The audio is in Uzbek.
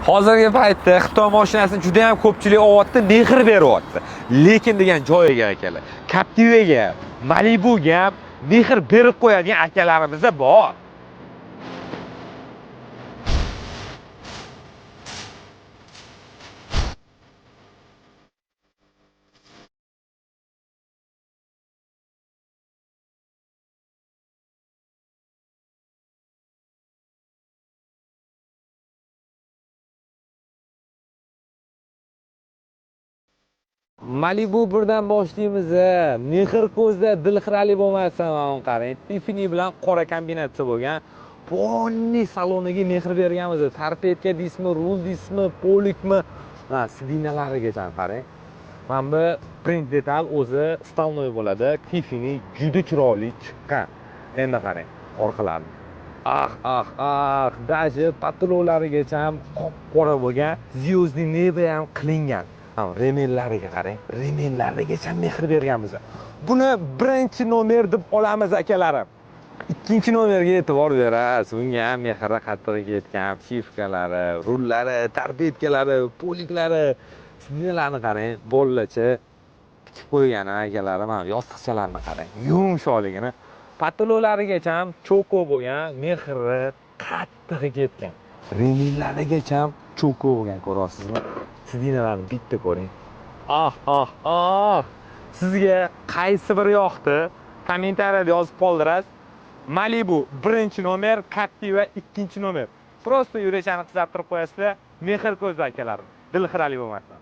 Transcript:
Hozirgi paytda Xitoy mashinasini juda ham ko'pchilik olyapti, mehr beryapti. Lekin degan joyiga akalar, Captivaga, Malibuga mehr berib qo'yadigan akalarimiz bor. Malibu birdan boshlaymiz. Mehr ko'zda dilxirali bo'lmasa, mana qarang. Tiffany bilan qora kombinatsiya bo'lgan. Polni saloniga mehr berganmiz. Tarpetka deysizmi, rul deysizmi, polikmi, sidinalarigacha qarang. Mana bu print detal o'zi stalnoy bo'ladi. Tiffany juda chiroyli chiqqan. Endi qarang, orqalarini. Даже patronlarigacha ham qop-qora bo'lgan. Звездный neba ham qilingan. Remenlariga qarang. Remenlarigacha mehr berganmiz. Buni birinchi nomer deb olamiz akalarim. Ikkinchi nomerga e'tibor berasiz. Bunga ham mehri qattiq ketgan shifkalari, rullari, tarbetkalari, poliklari, sidinalarni qarang. Bolacha tikib qo'ygan akalarim, yostiqchalarni qarang. Yumshoqligini. Patronlarigacha ham choko bo'lgan, mehri qattiq ketgan. Remenlarigacha ham choko bo'lgan, ko'rasizmi? Sidinalarni bitta ko'ring. Sizga qaysi biri yoqdi? Kommentariyada yozib qoldirasiz. Malibu birinchi nomer, Captiva ikkinchi nomer. Prosta yurachani qizartirib qo'yasizlar. Mehr ko'zda akalarim. Dilxirali bo'lmasin.